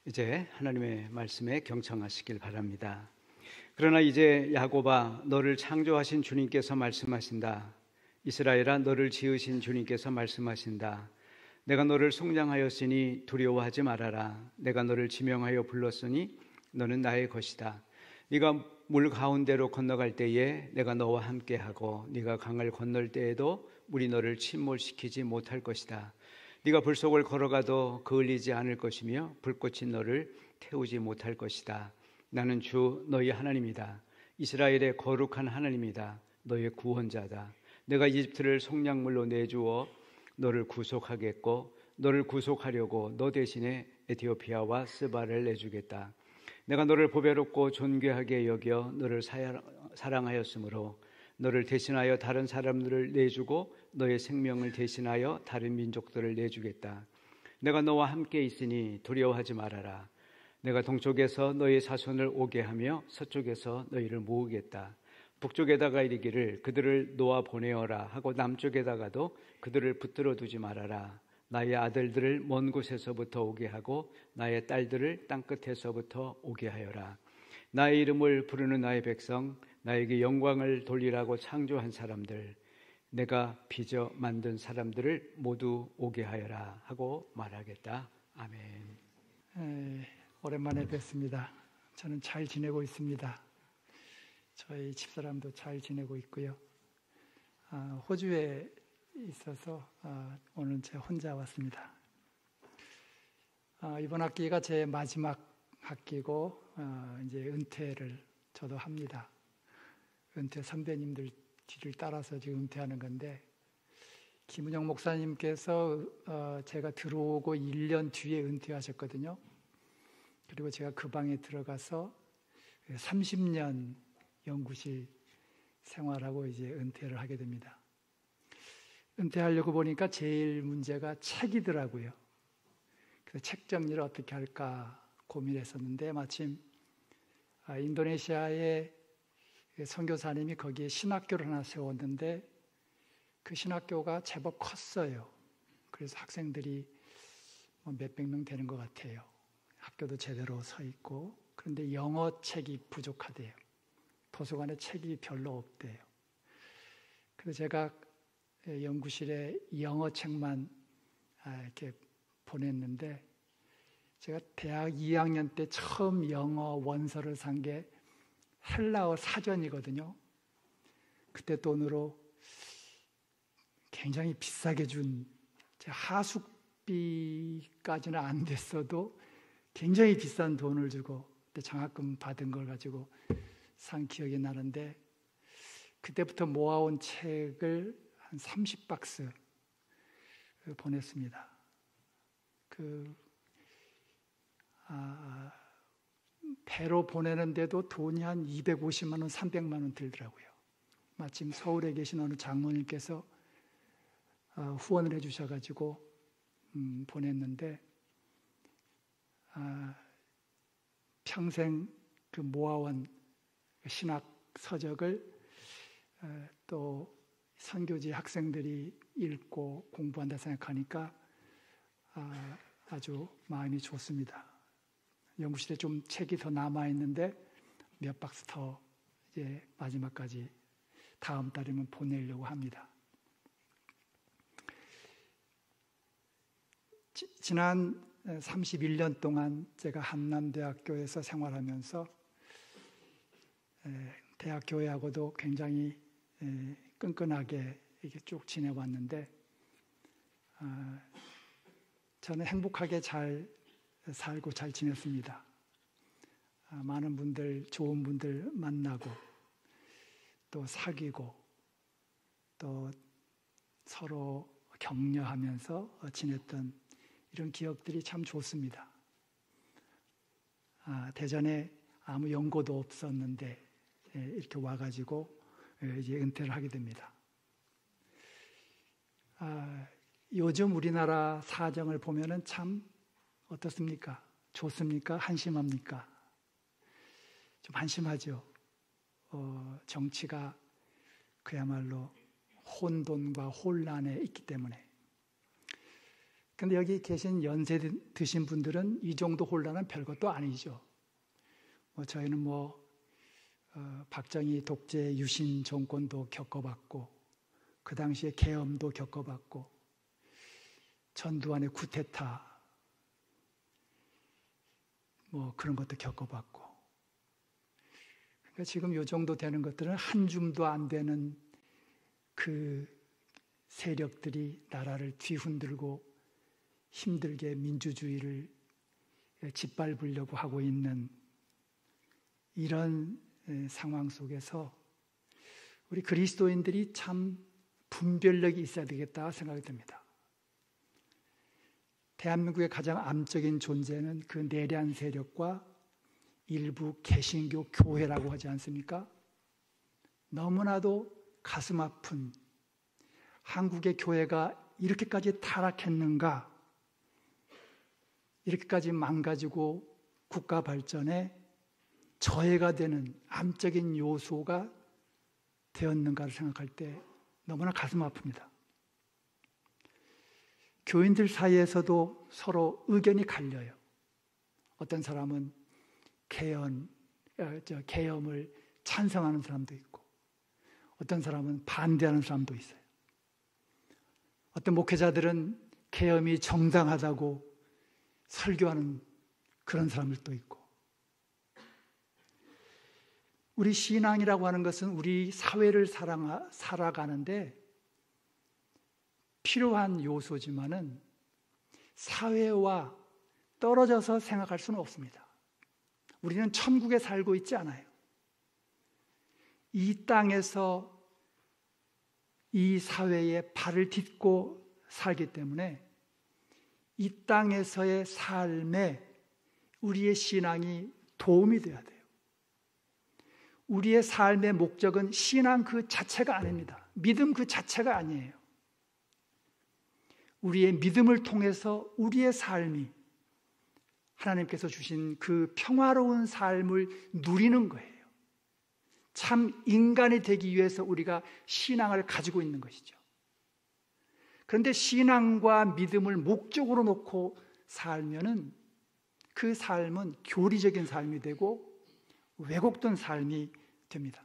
이제 하나님의 말씀에 경청하시길 바랍니다. 그러나 이제 야곱아, 너를 창조하신 주님께서 말씀하신다. 이스라엘아, 너를 지으신 주님께서 말씀하신다. 내가 너를 속량하였으니 두려워하지 말아라. 내가 너를 지명하여 불렀으니 너는 나의 것이다. 네가 물 가운데로 건너갈 때에 내가 너와 함께하고 네가 강을 건널 때에도 물이 너를 침몰시키지 못할 것이다. 네가 불 속을 걸어가도 그을리지 않을 것이며 불꽃이 너를 태우지 못할 것이다. 나는 주 너희 하나님이다. 이스라엘의 거룩한 하나님이다. 너의 구원자다. 내가 이집트를 속량물로 내주어 너를 구속하겠고 너를 구속하려고 너 대신에 에티오피아와 스바를 내주겠다. 내가 너를 보배롭고 존귀하게 여겨 너를 사랑하였으므로 너를 대신하여 다른 사람들을 내주고 너의 생명을 대신하여 다른 민족들을 내주겠다. 내가 너와 함께 있으니 두려워하지 말아라. 내가 동쪽에서 너의 자손을 오게 하며 서쪽에서 너희를 모으겠다. 북쪽에다가 이르기를 그들을 놓아 보내어라 하고 남쪽에다가도 그들을 붙들어 두지 말아라. 나의 아들들을 먼 곳에서부터 오게 하고 나의 딸들을 땅끝에서부터 오게 하여라. 나의 이름을 부르는 나의 백성, 나에게 영광을 돌리라고 창조한 사람들, 내가 빚어 만든 사람들을 모두 오게 하여라 하고 말하겠다. 아멘. 오랜만에 뵙습니다. 저는 잘 지내고 있습니다. 저희 집사람도 잘 지내고 있고요. 호주에 있어서 오늘 제가 혼자 왔습니다. 이번 학기가 제 마지막 학기고 이제 은퇴를 저도 합니다. 은퇴 선배님들 뒤를 따라서 지금 은퇴하는 건데, 김은영 목사님께서 제가 들어오고 1년 뒤에 은퇴하셨거든요. 그리고 제가 그 방에 들어가서 30년 연구실 생활하고 이제 은퇴를 하게 됩니다. 은퇴하려고 보니까 제일 문제가 책이더라고요. 그래서 책 정리를 어떻게 할까 고민했었는데, 마침 인도네시아의 선교사님이 거기에 신학교를 하나 세웠는데 그 신학교가 제법 컸어요. 그래서 학생들이 몇백 명 되는 것 같아요. 학교도 제대로 서 있고, 그런데 영어 책이 부족하대요. 도서관에 책이 별로 없대요. 그래서 제가 연구실에 영어 책만 이렇게 보냈는데, 제가 대학 2학년 때 처음 영어 원서를 산 게 헬라어 사전이거든요. 그때 돈으로 굉장히 비싸게 준, 하숙비까지는 안 됐어도 굉장히 비싼 돈을 주고 그때 장학금 받은 걸 가지고 산 기억이 나는데, 그때부터 모아온 책을 한 30박스 보냈습니다. 배로 보내는데도 돈이 한 250만 원, 300만 원 들더라고요. 마침 서울에 계신 어느 장로님께서 후원을 해주셔가지고 보냈는데, 평생 그 모아온 신학 서적을 또 선교지 학생들이 읽고 공부한다 생각하니까 아주 마음이 좋습니다. 연구실에 좀 책이 더 남아있는데 몇 박스 더 이제 마지막까지 다음 달이면 보내려고 합니다. 지난 31년 동안 제가 한남대학교에서 생활하면서 대학 교회하고도 굉장히 끈끈하게 이렇게 쭉 지내왔는데, 저는 행복하게 잘 살고 잘 지냈습니다. 많은 분들, 좋은 분들 만나고 또 사귀고 또 서로 격려하면서 지냈던 이런 기억들이 참 좋습니다. 대전에 아무 연고도 없었는데 이렇게 와가지고 이제 은퇴를 하게 됩니다. 요즘 우리나라 사정을 보면은 참 어떻습니까? 좋습니까? 한심합니까? 좀 한심하죠. 정치가 그야말로 혼돈과 혼란에 있기 때문에. 근데 여기 계신 연세 드신 분들은 이 정도 혼란은 별것도 아니죠. 저희는 박정희 독재 유신 정권도 겪어봤고, 그 당시에 계엄도 겪어봤고, 전두환의 쿠데타 그런 것도 겪어봤고, 그러니까 지금 요 정도 되는 것들은 한 줌도 안 되는 그 세력들이 나라를 뒤흔들고 힘들게 민주주의를 짓밟으려고 하고 있는 이런 상황 속에서 우리 그리스도인들이 참 분별력이 있어야 되겠다 생각이 듭니다. 대한민국의 가장 암적인 존재는 그 내란 세력과 일부 개신교 교회라고 하지 않습니까? 너무나도 가슴 아픈, 한국의 교회가 이렇게까지 타락했는가, 이렇게까지 망가지고 국가 발전에 저해가 되는 암적인 요소가 되었는가를 생각할 때 너무나 가슴 아픕니다. 교인들 사이에서도 서로 의견이 갈려요. 어떤 사람은 계엄을 찬성하는 사람도 있고, 어떤 사람은 반대하는 사람도 있어요. 어떤 목회자들은 계엄이 정당하다고 설교하는 그런 사람들도 있고, 우리 신앙이라고 하는 것은 우리 사회를 살아가는데 필요한 요소지만은 사회와 떨어져서 생각할 수는 없습니다. 우리는 천국에 살고 있지 않아요. 이 땅에서 이 사회에 발을 딛고 살기 때문에 이 땅에서의 삶에 우리의 신앙이 도움이 되어야 돼요. 우리의 삶의 목적은 신앙 그 자체가 아닙니다. 믿음 그 자체가 아니에요. 우리의 믿음을 통해서 우리의 삶이 하나님께서 주신 그 평화로운 삶을 누리는 거예요. 참 인간이 되기 위해서 우리가 신앙을 가지고 있는 것이죠. 그런데 신앙과 믿음을 목적으로 놓고 살면은 그 삶은 교리적인 삶이 되고 왜곡된 삶이 됩니다.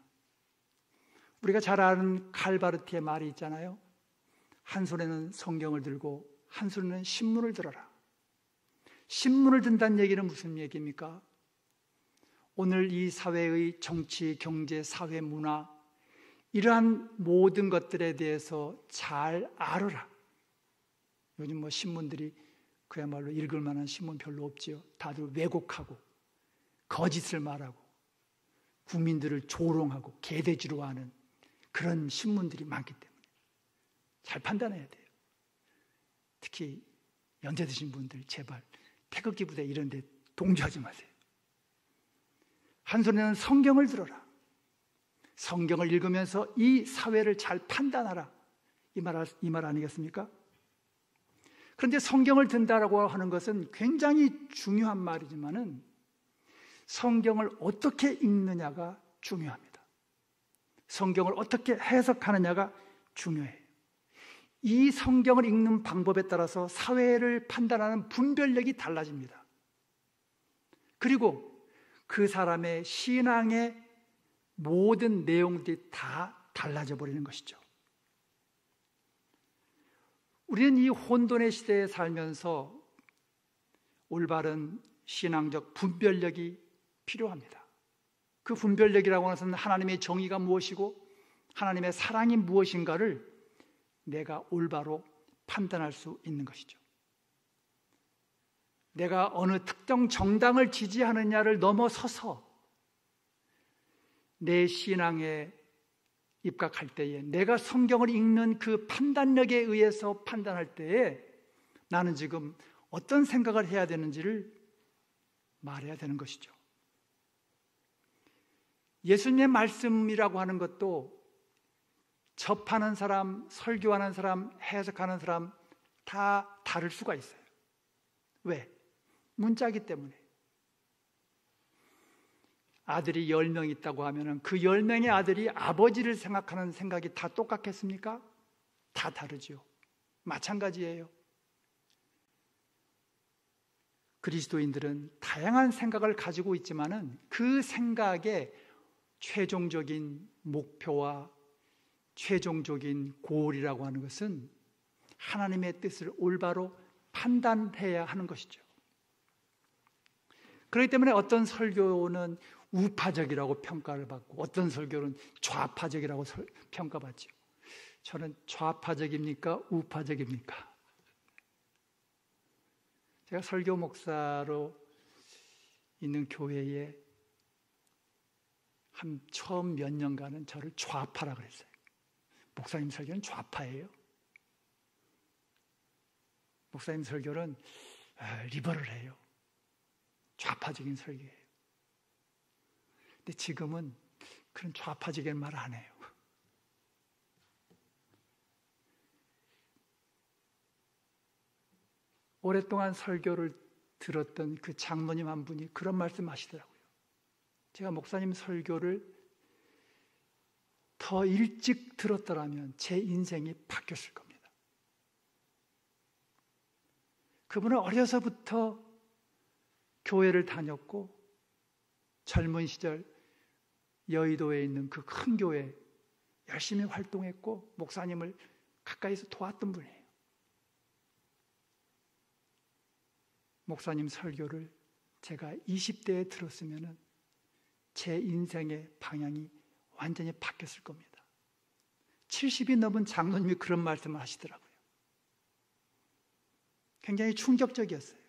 우리가 잘 아는 칼바르티의 말이 있잖아요. 한 손에는 성경을 들고 한 손에는 신문을 들어라. 신문을 든다는 얘기는 무슨 얘기입니까? 오늘 이 사회의 정치, 경제, 사회, 문화 이러한 모든 것들에 대해서 잘 알아라. 요즘 신문들이 그야말로 읽을 만한 신문 별로 없지요. 다들 왜곡하고 거짓을 말하고 국민들을 조롱하고 개돼지로 하는 그런 신문들이 많기 때문에 잘 판단해야 돼요. 특히 연세 드신 분들 제발 태극기 부대 이런 데 동조하지 마세요. 한 손에는 성경을 들어라. 성경을 읽으면서 이 사회를 잘 판단하라. 이 말 아니겠습니까? 그런데 성경을 든다라고 하는 것은 굉장히 중요한 말이지만은 성경을 어떻게 읽느냐가 중요합니다. 성경을 어떻게 해석하느냐가 중요해요. 이 성경을 읽는 방법에 따라서 사회를 판단하는 분별력이 달라집니다. 그리고 그 사람의 신앙의 모든 내용들이 다 달라져 버리는 것이죠. 우리는 이 혼돈의 시대에 살면서 올바른 신앙적 분별력이 필요합니다. 그 분별력이라고 하는 것은 하나님의 정의가 무엇이고 하나님의 사랑이 무엇인가를 내가 올바로 판단할 수 있는 것이죠. 내가 어느 특정 정당을 지지하느냐를 넘어서서 내 신앙에 입각할 때에 내가 성경을 읽는 그 판단력에 의해서 판단할 때에 나는 지금 어떤 생각을 해야 되는지를 말해야 되는 것이죠. 예수님의 말씀이라고 하는 것도 접하는 사람, 설교하는 사람, 해석하는 사람 다 다를 수가 있어요. 왜? 문자이기 때문에. 아들이 10명 있다고 하면 그 10명의 아들이 아버지를 생각하는 생각이 다 똑같겠습니까? 다 다르죠. 마찬가지예요. 그리스도인들은 다양한 생각을 가지고 있지만은 그 생각의 최종적인 목표와 최종적인 고울이라고 하는 것은 하나님의 뜻을 올바로 판단해야 하는 것이죠. 그렇기 때문에 어떤 설교는 우파적이라고 평가를 받고 어떤 설교는 좌파적이라고 평가받죠. 저는 좌파적입니까? 우파적입니까? 제가 설교 목사로 있는 교회에 처음 몇 년간은 저를 좌파라 그랬어요. 목사님 설교는 좌파예요. 목사님 설교는 리버럴해요. 좌파적인 설교예요. 근데 지금은 그런 좌파적인 말 안 해요. 오랫동안 설교를 들었던 그 장로님 한 분이 그런 말씀 하시더라고요. 제가 목사님 설교를 더 일찍 들었더라면 제 인생이 바뀌었을 겁니다. 그분은 어려서부터 교회를 다녔고 젊은 시절 여의도에 있는 그 큰 교회 열심히 활동했고 목사님을 가까이서 도왔던 분이에요. 목사님 설교를 제가 20대에 들었으면 제 인생의 방향이 완전히 바뀌었을 겁니다. 70이 넘은 장로님이 그런 말씀을 하시더라고요. 굉장히 충격적이었어요.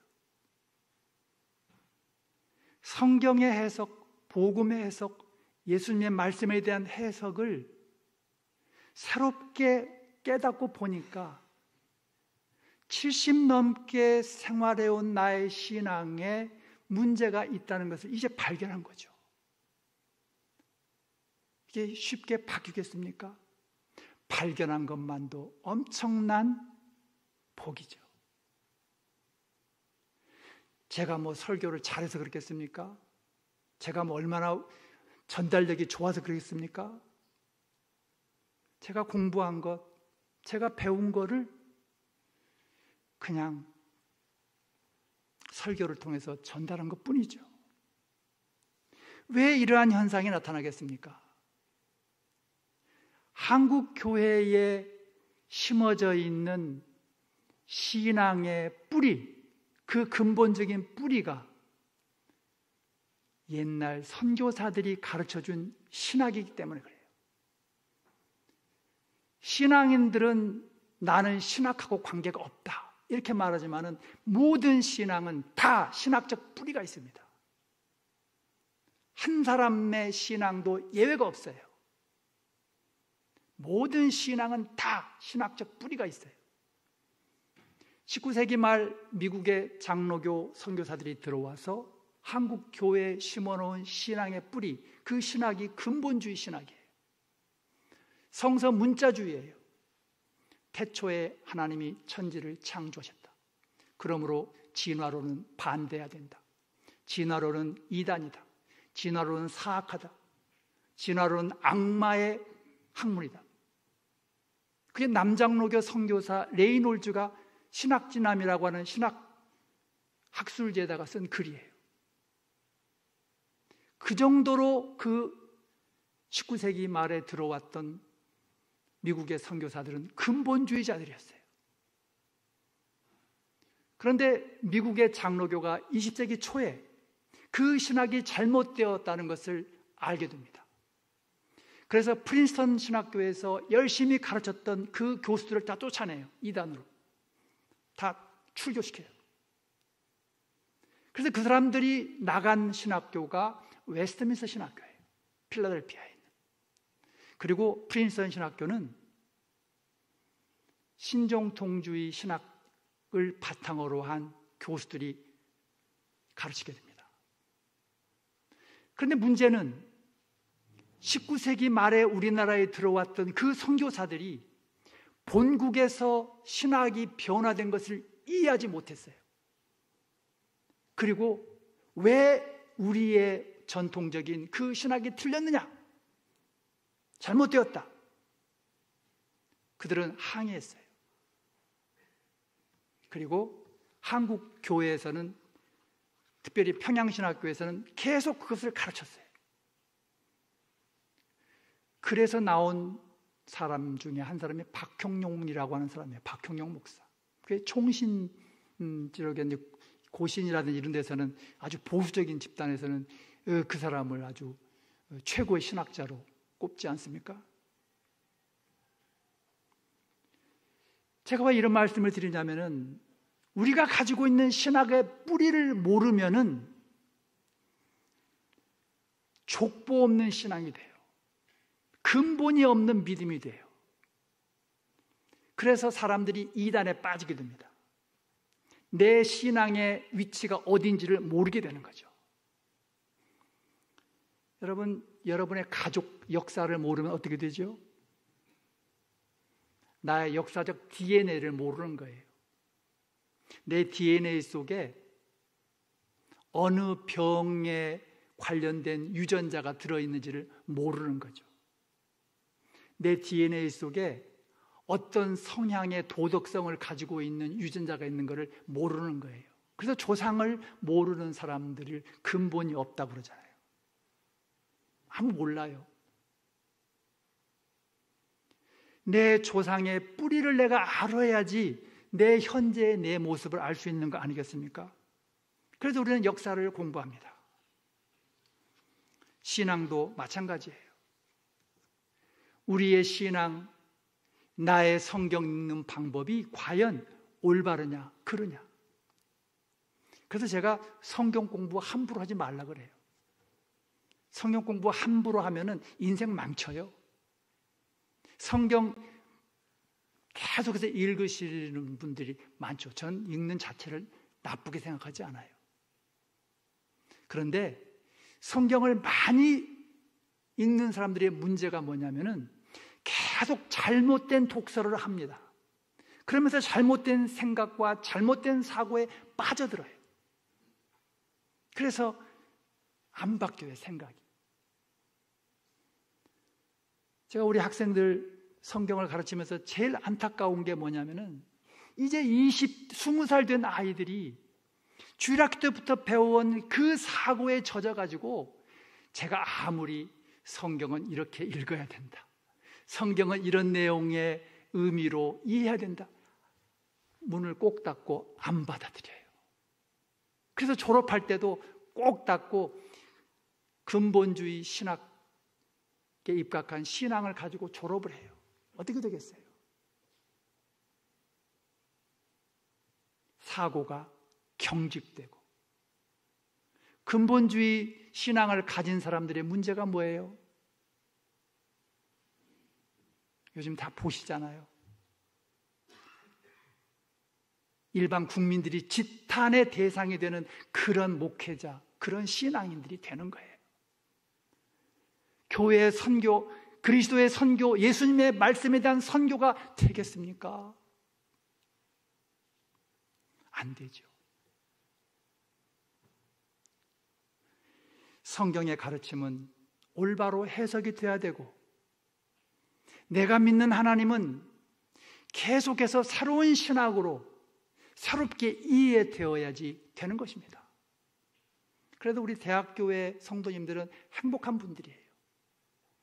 성경의 해석, 복음의 해석, 예수님의 말씀에 대한 해석을 새롭게 깨닫고 보니까 70 넘게 생활해온 나의 신앙에 문제가 있다는 것을 이제 발견한 거죠. 이게 쉽게 바뀌겠습니까? 발견한 것만도 엄청난 복이죠. 제가 뭐 설교를 잘해서 그렇겠습니까? 제가 뭐 얼마나 전달력이 좋아서 그러겠습니까? 제가 공부한 것, 제가 배운 거를 그냥 설교를 통해서 전달한 것 뿐이죠. 왜 이러한 현상이 나타나겠습니까? 한국 교회에 심어져 있는 신앙의 뿌리, 그 근본적인 뿌리가 옛날 선교사들이 가르쳐준 신학이기 때문에 그래요. 신앙인들은 나는 신학하고 관계가 없다 이렇게 말하지만은 모든 신앙은 다 신학적 뿌리가 있습니다. 한 사람의 신앙도 예외가 없어요. 모든 신앙은 다 신학적 뿌리가 있어요. 19세기 말 미국의 장로교 선교사들이 들어와서 한국 교회에 심어놓은 신앙의 뿌리, 그 신학이 근본주의 신학이에요. 성서 문자주의예요. 태초에 하나님이 천지를 창조하셨다. 그러므로 진화론은 반대해야 된다. 진화론은 이단이다. 진화론은 사악하다. 진화론은 악마의 학문이다. 그게 남장로교 선교사 레이놀즈가 신학진함이라고 하는 신학 학술지에다가 쓴 글이에요. 그 정도로 그 19세기 말에 들어왔던 미국의 선교사들은 근본주의자들이었어요. 그런데 미국의 장로교가 20세기 초에 그 신학이 잘못되었다는 것을 알게 됩니다. 그래서 프린스턴 신학교에서 열심히 가르쳤던 그 교수들을 다 쫓아내요. 이단으로. 다 출교시켜요. 그래서 그 사람들이 나간 신학교가 웨스트민스터 신학교예요. 필라델피아에 있는. 그리고 프린스턴 신학교는 신정통주의 신학을 바탕으로 한 교수들이 가르치게 됩니다. 그런데 문제는 19세기 말에 우리나라에 들어왔던 그 선교사들이 본국에서 신학이 변화된 것을 이해하지 못했어요. 그리고 왜 우리의 전통적인 그 신학이 틀렸느냐? 잘못되었다. 그들은 항의했어요. 그리고 한국 교회에서는 특별히 평양신학교에서는 계속 그것을 가르쳤어요. 그래서 나온 사람 중에 한 사람이 박형용이라고 하는 사람이에요. 박형용 목사. 그게 총신 지역에 고신이라든지 이런 데서는 아주 보수적인 집단에서는 그 사람을 아주 최고의 신학자로 꼽지 않습니까? 제가 왜 이런 말씀을 드리냐면은 우리가 가지고 있는 신학의 뿌리를 모르면은 족보 없는 신앙이 돼요. 근본이 없는 믿음이 돼요. 그래서 사람들이 이단에 빠지게 됩니다. 내 신앙의 위치가 어딘지를 모르게 되는 거죠. 여러분, 여러분의 가족 역사를 모르면 어떻게 되죠? 나의 역사적 DNA를 모르는 거예요. 내 DNA 속에 어느 병에 관련된 유전자가 들어있는지를 모르는 거죠. 내 DNA 속에 어떤 성향의 도덕성을 가지고 있는 유전자가 있는 것을 모르는 거예요. 그래서 조상을 모르는 사람들이 근본이 없다고 그러잖아요. 아무 몰라요. 내 조상의 뿌리를 내가 알아야지 내 현재의 내 모습을 알 수 있는 거 아니겠습니까? 그래서 우리는 역사를 공부합니다. 신앙도 마찬가지예요. 우리의 신앙, 나의 성경 읽는 방법이 과연 올바르냐, 그러냐. 그래서 제가 성경 공부 함부로 하지 말라 그래요. 성경 공부 함부로 하면은 인생 망쳐요. 성경 계속해서 읽으시는 분들이 많죠. 전 읽는 자체를 나쁘게 생각하지 않아요. 그런데 성경을 많이 읽는 사람들의 문제가 뭐냐면은 계속 잘못된 독서를 합니다. 그러면서 잘못된 생각과 잘못된 사고에 빠져들어요. 그래서 안 바뀌어요, 생각이. 제가 우리 학생들 성경을 가르치면서 제일 안타까운 게 뭐냐면은 이제 20살 된 아이들이 주일학교 때부터 배워온 그 사고에 젖어가지고 제가 아무리 성경은 이렇게 읽어야 된다, 성경은 이런 내용의 의미로 이해해야 된다, 문을 꼭 닫고 안 받아들여요. 그래서 졸업할 때도 꼭 닫고 근본주의 신학에 입각한 신앙을 가지고 졸업을 해요. 어떻게 되겠어요? 사고가 경직되고. 근본주의 신앙을 가진 사람들의 문제가 뭐예요? 요즘 다 보시잖아요. 일반 국민들이 지탄의 대상이 되는 그런 목회자, 그런 신앙인들이 되는 거예요. 교회의 선교, 그리스도의 선교, 예수님의 말씀에 대한 선교가 되겠습니까? 안 되죠. 성경의 가르침은 올바로 해석이 돼야 되고, 내가 믿는 하나님은 계속해서 새로운 신학으로 새롭게 이해되어야지 되는 것입니다. 그래도 우리 대학교의 성도님들은 행복한 분들이에요.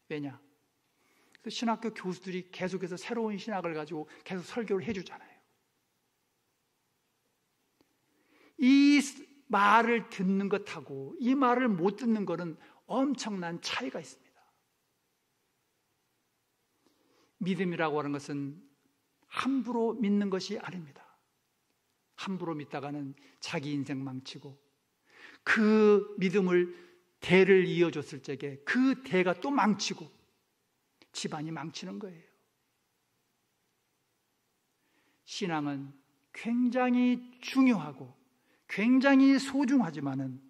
왜냐? 그래서 신학교 교수들이 계속해서 새로운 신학을 가지고 계속 설교를 해주잖아요. 이 말을 듣는 것하고 이 말을 못 듣는 것은 엄청난 차이가 있습니다. 믿음이라고 하는 것은 함부로 믿는 것이 아닙니다. 함부로 믿다가는 자기 인생 망치고, 그 믿음을 대를 이어줬을 적에 그 대가 또 망치고 집안이 망치는 거예요. 신앙은 굉장히 중요하고 굉장히 소중하지만은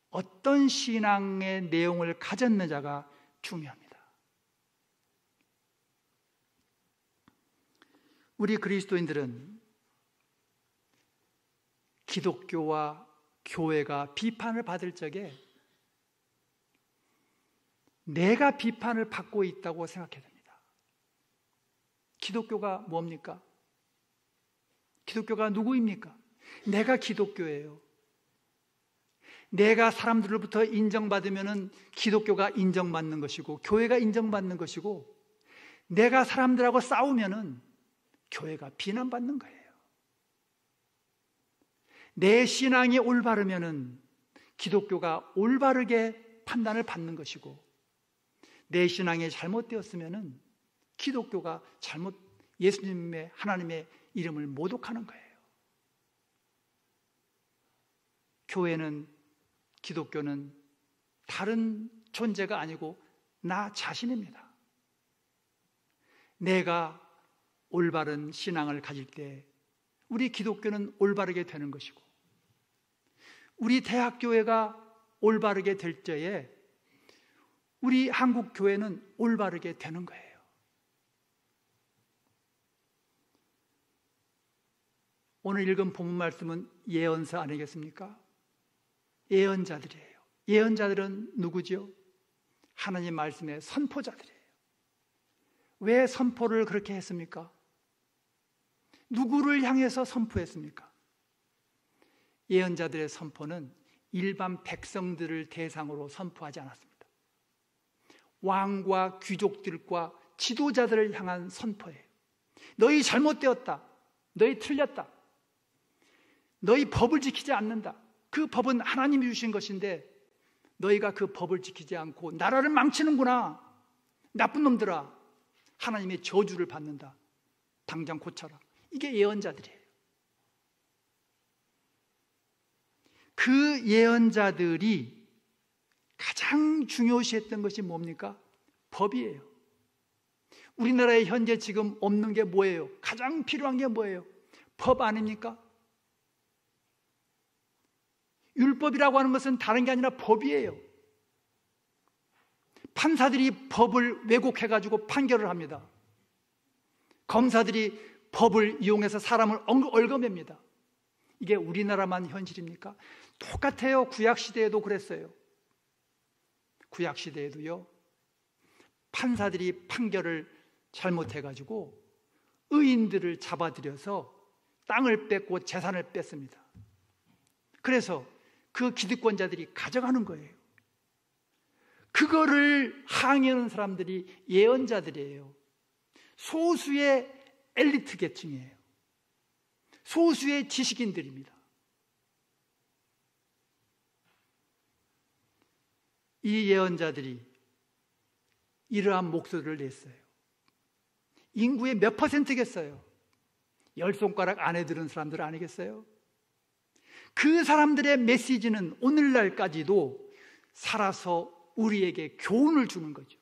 어떤 신앙의 내용을 가졌느냐가 중요합니다. 우리 그리스도인들은 기독교와 교회가 비판을 받을 적에 내가 비판을 받고 있다고 생각해야 됩니다. 기독교가 뭡니까? 기독교가 누구입니까? 내가 기독교예요. 내가 사람들로부터 인정받으면 기독교가 인정받는 것이고 교회가 인정받는 것이고, 내가 사람들하고 싸우면 교회가 비난받는 거예요. 내 신앙이 올바르면 기독교가 올바르게 판단을 받는 것이고, 내 신앙이 잘못되었으면 기독교가 예수님의 하나님의 이름을 모독하는 거예요. 교회는, 기독교는 다른 존재가 아니고 나 자신입니다. 내가 올바른 신앙을 가질 때 우리 기독교는 올바르게 되는 것이고, 우리 대학교회가 올바르게 될 때에 우리 한국교회는 올바르게 되는 거예요. 오늘 읽은 본문 말씀은 예언서 아니겠습니까? 예언자들이에요. 예언자들은 누구죠? 하나님 말씀의 선포자들이에요. 왜 선포를 그렇게 했습니까? 누구를 향해서 선포했습니까? 예언자들의 선포는 일반 백성들을 대상으로 선포하지 않았습니다. 왕과 귀족들과 지도자들을 향한 선포예요. 너희 잘못되었다. 너희 틀렸다. 너희 법을 지키지 않는다. 그 법은 하나님이 주신 것인데 너희가 그 법을 지키지 않고 나라를 망치는구나. 나쁜 놈들아. 하나님의 저주를 받는다. 당장 고쳐라. 이게 예언자들이에요. 그 예언자들이 가장 중요시했던 것이 뭡니까? 법이에요. 우리나라에 현재 지금 없는 게 뭐예요? 가장 필요한 게 뭐예요? 법 아닙니까? 율법이라고 하는 것은 다른 게 아니라 법이에요. 판사들이 법을 왜곡해가지고 판결을 합니다. 검사들이 법을 이용해서 사람을 얽어맵니다. 이게 우리나라만 현실입니까? 똑같아요. 구약시대에도 그랬어요. 구약시대에도요, 판사들이 판결을 잘못해가지고 의인들을 잡아들여서 땅을 뺏고 재산을 뺐습니다. 그래서 그 기득권자들이 가져가는 거예요. 그거를 항의하는 사람들이 예언자들이에요. 소수의 엘리트 계층이에요. 소수의 지식인들입니다. 이 예언자들이 이러한 목소리를 냈어요. 인구의 몇 %겠어요? 10손가락 안에 드는 사람들 아니겠어요? 그 사람들의 메시지는 오늘날까지도 살아서 우리에게 교훈을 주는 거죠.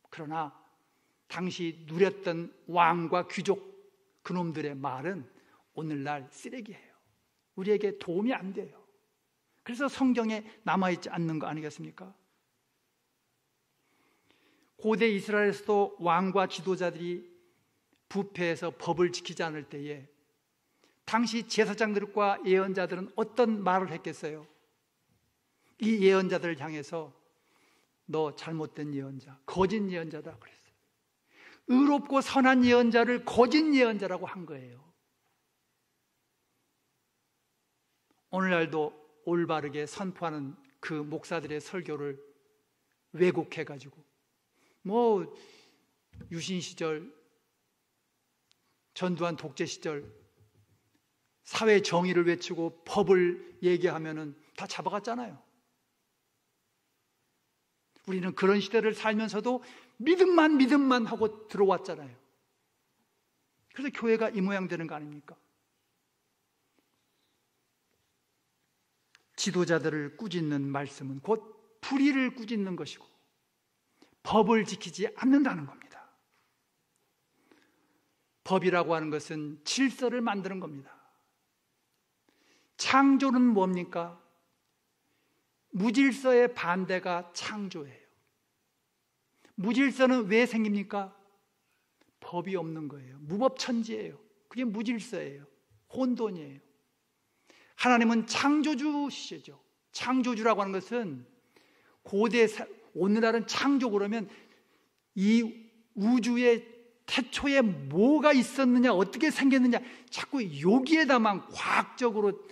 그러나 당시 누렸던 왕과 귀족 그놈들의 말은 오늘날 쓰레기예요. 우리에게 도움이 안 돼요. 그래서 성경에 남아있지 않는 거 아니겠습니까? 고대 이스라엘에서도 왕과 지도자들이 부패해서 법을 지키지 않을 때에 당시 제사장들과 예언자들은 어떤 말을 했겠어요? 이 예언자들을 향해서 너 잘못된 예언자, 거짓 예언자다 그랬어요. 의롭고 선한 예언자를 거짓 예언자라고 한 거예요. 오늘날도 올바르게 선포하는 그 목사들의 설교를 왜곡해가지고 유신 시절, 전두환 독재 시절 사회 정의를 외치고 법을 얘기하면은 다 잡아갔잖아요. 우리는 그런 시대를 살면서도 믿음만 하고 들어왔잖아요. 그래서 교회가 이 모양 되는 거 아닙니까? 지도자들을 꾸짖는 말씀은 곧 불의를 꾸짖는 것이고 법을 지키지 않는다는 겁니다. 법이라고 하는 것은 질서를 만드는 겁니다. 창조는 뭡니까? 무질서의 반대가 창조예요. 무질서는 왜 생깁니까? 법이 없는 거예요. 무법천지예요. 그게 무질서예요. 혼돈이에요. 하나님은 창조주시죠. 창조주라고 하는 것은 오늘날은 창조 그러면 이 우주의 태초에 뭐가 있었느냐, 어떻게 생겼느냐 자꾸 여기에다만 과학적으로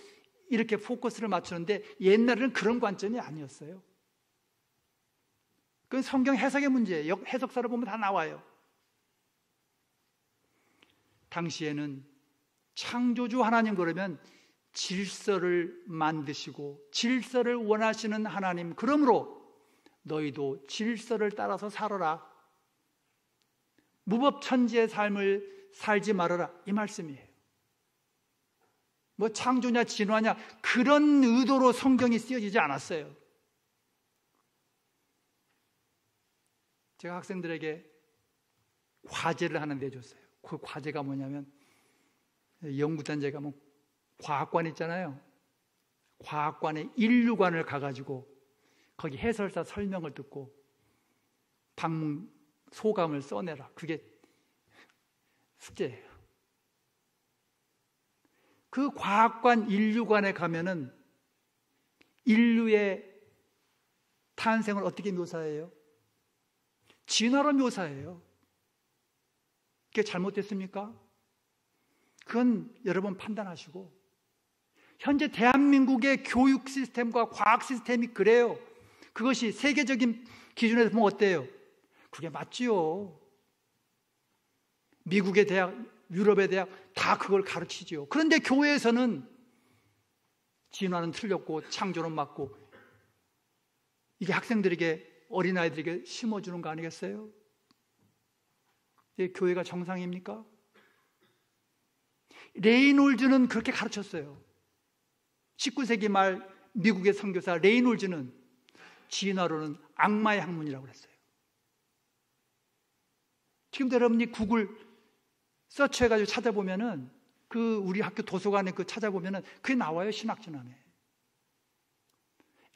이렇게 포커스를 맞추는데 옛날에는 그런 관점이 아니었어요. 그건 성경 해석의 문제예요. 해석사를 보면 다 나와요. 당시에는 창조주 하나님 그러면 질서를 만드시고 질서를 원하시는 하나님, 그러므로 너희도 질서를 따라서 살아라. 무법천지의 삶을 살지 말아라, 이 말씀이에요. 뭐 창조냐 진화냐 그런 의도로 성경이 쓰여지지 않았어요. 제가 학생들에게 과제를 하나 내줬어요. 그 과제가 뭐냐면, 연구단체 가면 과학관 있잖아요. 과학관의 인류관을 가가지고 거기 해설사 설명을 듣고 방문 소감을 써내라. 그게 숙제예요. 그 과학관 인류관에 가면은 인류의 탄생을 어떻게 묘사해요? 진화로 묘사해요. 그게 잘못됐습니까? 그건 여러분 판단하시고, 현재 대한민국의 교육 시스템과 과학 시스템이 그래요. 그것이 세계적인 기준에서 보면 어때요? 그게 맞지요. 미국의 대학, 유럽의 대학 다 그걸 가르치지요. 그런데 교회에서는 진화는 틀렸고 창조는 맞고, 이게 학생들에게, 어린아이들에게 심어주는 거 아니겠어요? 이게 교회가 정상입니까? 레이놀즈는 그렇게 가르쳤어요. 19세기 말 미국의 선교사 레이놀즈는 진화론은 악마의 학문이라고 그랬어요. 지금도 여러분이 구글 서치해가지고 찾아보면은, 그 우리 학교 도서관에 그 찾아보면은 그게 나와요. 신학진화에.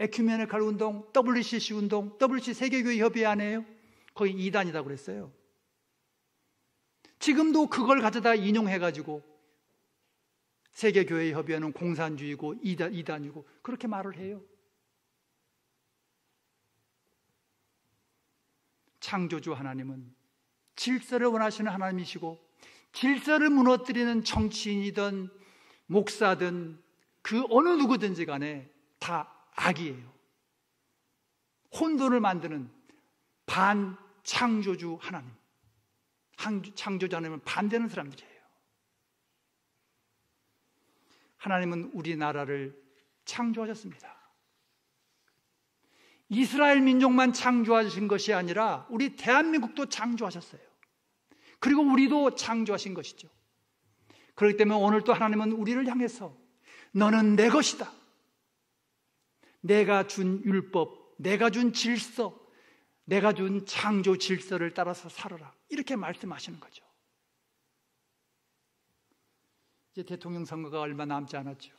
에큐메니칼 운동, WCC 운동, WCC 세계교회 협의회 안에요. 거의 이단이라고 그랬어요. 지금도 그걸 가져다 인용해가지고 세계교회 협의회는 공산주의고 이단이고 그렇게 말을 해요. 창조주 하나님은 질서를 원하시는 하나님이시고, 질서를 무너뜨리는 정치인이든 목사든 그 어느 누구든지 간에 다 악이에요. 혼돈을 만드는 반창조주 하나님, 창조주 하나님을 반대하는 사람들이에요. 하나님은 우리나라를 창조하셨습니다. 이스라엘 민족만 창조하신 것이 아니라 우리 대한민국도 창조하셨어요. 그리고 우리도 창조하신 것이죠. 그렇기 때문에 오늘 또 하나님은 우리를 향해서 너는 내 것이다, 내가 준 율법, 내가 준 질서, 내가 준 창조 질서를 따라서 살아라, 이렇게 말씀하시는 거죠. 이제 대통령 선거가 얼마 남지 않았죠.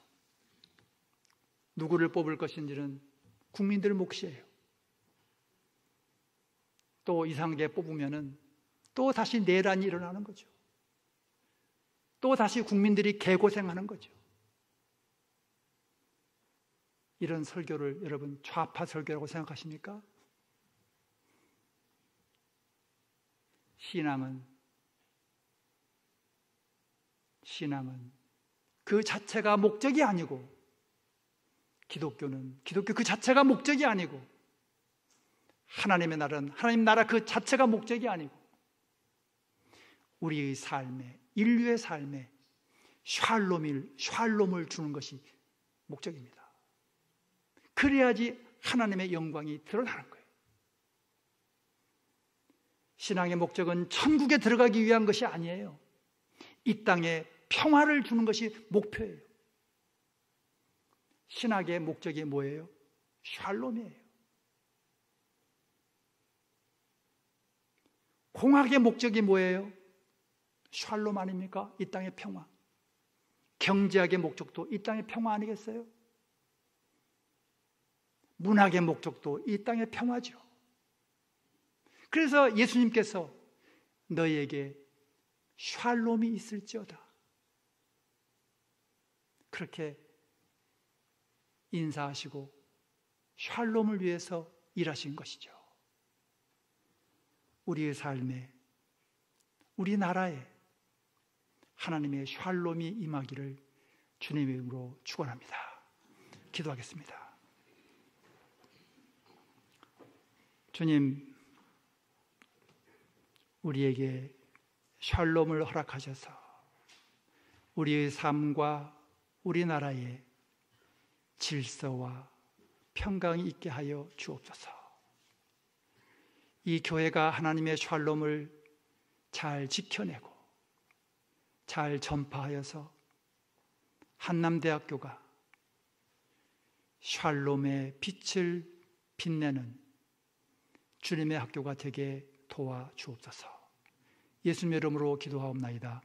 누구를 뽑을 것인지는 국민들 몫이에요. 또 이상하게 뽑으면은 또 다시 내란이 일어나는 거죠. 또 다시 국민들이 개고생하는 거죠. 이런 설교를 여러분 좌파 설교라고 생각하십니까? 신앙은 그 자체가 목적이 아니고, 기독교 그 자체가 목적이 아니고, 하나님의 나라는 하나님 나라 그 자체가 목적이 아니고, 우리의 삶에, 인류의 삶에 샬롬을 주는 것이 목적입니다. 그래야지 하나님의 영광이 드러나는 거예요. 신앙의 목적은 천국에 들어가기 위한 것이 아니에요. 이 땅에 평화를 주는 것이 목표예요. 신학의 목적이 뭐예요? 샬롬이에요. 공학의 목적이 뭐예요? 샬롬 아닙니까? 이 땅의 평화. 경제학의 목적도 이 땅의 평화 아니겠어요? 문학의 목적도 이 땅의 평화죠. 그래서 예수님께서 너희에게 샬롬이 있을지어다, 그렇게 인사하시고 샬롬을 위해서 일하신 것이죠. 우리의 삶에, 우리나라에 하나님의 샬롬이 임하기를 주님의 이름으로 축원합니다. 기도하겠습니다. 주님, 우리에게 샬롬을 허락하셔서 우리의 삶과 우리나라에 질서와 평강이 있게 하여 주옵소서. 이 교회가 하나님의 샬롬을 잘 지켜내고 잘 전파하여서 한남대학교가 샬롬의 빛을 빛내는 주님의 학교가 되게 도와주옵소서. 예수님의 이름으로 기도하옵나이다.